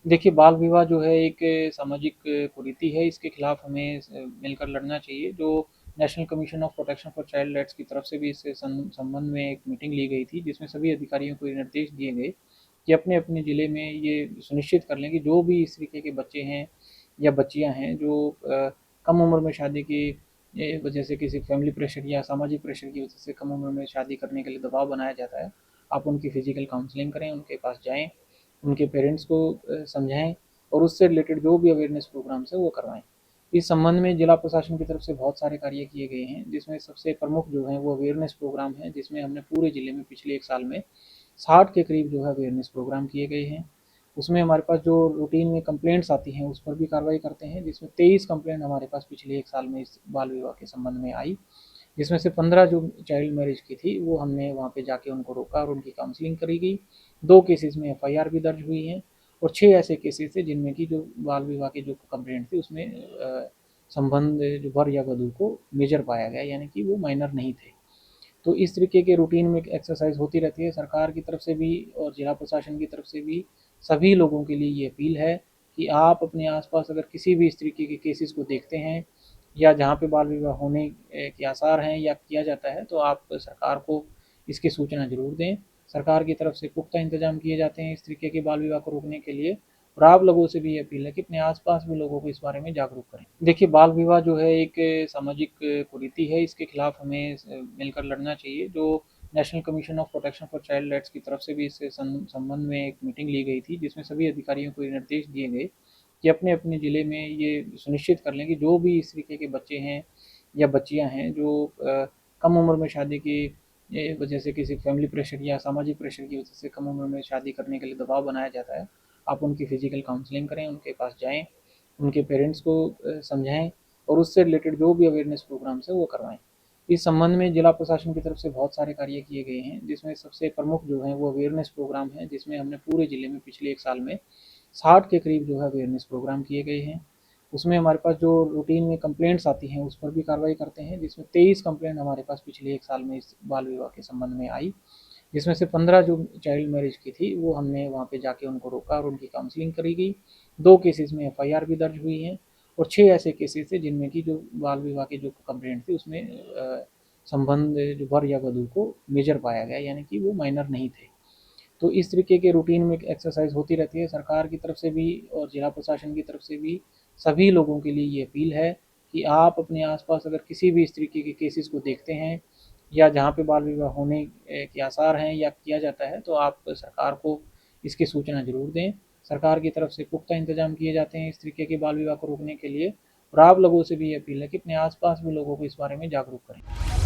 देखिए, बाल विवाह जो है एक सामाजिक कुरीति है, इसके खिलाफ हमें मिलकर लड़ना चाहिए। जो national commission of protection for child rights की तरफ से भी इससे संबंध में एक मीटिंग ली गई थी, जिसमें सभी अधिकारियों को ये निर्देश दिए गए कि अपने-अपने ज़िले में ये सुनिश्चित कर लें कि जो भी इस तरीके के बच्चे हैं या बच्चियाँ हैं जो कम उम्र में शादी की वजह से किसी फैमिली प्रेशर या सामाजिक प्रेशर की वजह से कम उम्र में शादी करने के लिए दबाव बनाया जाता है, आप उनकी फिज़िकल काउंसलिंग करें, उनके पास जाएँ, उनके पेरेंट्स को समझाएँ और उससे रिलेटेड जो भी अवेयरनेस प्रोग्राम्स हैं वो करवाएँ। इस संबंध में जिला प्रशासन की तरफ से बहुत सारे कार्य किए गए हैं, जिसमें सबसे प्रमुख जो हैं वो अवेयरनेस प्रोग्राम है, जिसमें हमने पूरे ज़िले में पिछले 1 साल में 60 के करीब जो है अवेयरनेस प्रोग्राम किए गए हैं। उसमें हमारे पास जो रूटीन में कंप्लेंट्स आती हैं उस पर भी कार्रवाई करते हैं, जिसमें 23 कंप्लेंट हमारे पास पिछले 1 साल में इस बाल विवाह के संबंध में आई, जिसमें से 15 जो चाइल्ड मैरिज की थी वो हमने वहाँ पे जाके उनको रोका और उनकी काउंसलिंग करी गई। 2 केसेस में एफआईआर भी दर्ज हुई है और 6 ऐसे केसेस थे जिनमें कि जो बाल विवाह की जो कंप्लेंट थी उसमें संबंध जो वर या वधू को मेजर पाया गया, यानी कि वो माइनर नहीं थे। तो इस तरीके के रूटीन में एक्सरसाइज होती रहती है सरकार की तरफ से भी और जिला प्रशासन की तरफ से भी। सभी लोगों के लिए ये अपील है कि आप अपने आसपास अगर किसी भी इस तरीके के केसेस को देखते हैं या जहाँ पे बाल विवाह होने के आसार हैं या किया जाता है, तो आप सरकार को इसकी सूचना ज़रूर दें। सरकार की तरफ से पुख्ता इंतजाम किए जाते हैं इस तरीके के बाल विवाह को रोकने के लिए और आप लोगों से भी ये अपील है कि अपने आसपास भी लोगों को इस बारे में जागरूक करें। देखिए, बाल विवाह जो है एक सामाजिक कुरीति है, इसके खिलाफ हमें मिलकर लड़ना चाहिए। जो national commission of protection for child rights की तरफ से भी इससे संबंध में एक मीटिंग ली गई थी, जिसमें सभी अधिकारियों को ये निर्देश दिए गए कि अपने-अपने ज़िले में ये सुनिश्चित कर लें कि जो भी इस तरीके के बच्चे हैं या बच्चियाँ हैं जो कम उम्र में शादी की वजह से किसी फैमिली प्रेशर या सामाजिक प्रेशर की वजह से कम उम्र में शादी करने के लिए दबाव बनाया जाता है, आप उनकी फिज़िकल काउंसलिंग करें, उनके पास जाएँ, उनके पेरेंट्स को समझाएँ और उससे रिलेटेड जो भी अवेयरनेस प्रोग्राम्स हैं वो करवाएँ। इस संबंध में जिला प्रशासन की तरफ से बहुत सारे कार्य किए गए हैं, जिसमें सबसे प्रमुख जो हैं वो अवेयरनेस प्रोग्राम है, जिसमें हमने पूरे ज़िले में पिछले 1 साल में 60 के करीब जो है अवेयरनेस प्रोग्राम किए गए हैं। उसमें हमारे पास जो रूटीन में कंप्लेंट्स आती हैं उस पर भी कार्रवाई करते हैं, जिसमें 23 कंप्लेंट हमारे पास पिछले 1 साल में इस बाल विवाह के संबंध में आई, जिसमें से 15 जो चाइल्ड मैरिज की थी वो हमने वहाँ पे जाके उनको रोका और उनकी काउंसलिंग करी गई। 2 केसेस में एफआईआर भी दर्ज हुई है और 6 ऐसे केसेस थे जिनमें कि जो बाल विवाह की जो कंप्लेंट थी उसमें संबंध जो वर या वधू को मेजर पाया गया, यानी कि वो माइनर नहीं थे। तो इस तरीके के रूटीन में एक्सरसाइज होती रहती है सरकार की तरफ से भी और जिला प्रशासन की तरफ से भी। सभी लोगों के लिए ये अपील है कि आप अपने आसपास अगर किसी भी इस तरीके के केसेस को देखते हैं या जहाँ पे बाल विवाह होने के आसार हैं या किया जाता है, तो आप सरकार को इसकी सूचना ज़रूर दें। सरकार की तरफ से पुख्ता इंतजाम किए जाते हैं इस तरीके के बाल विवाह को रोकने के लिए और आप लोगों से भी ये अपील है कि अपने आसपास भी लोगों को इस बारे में जागरूक करें।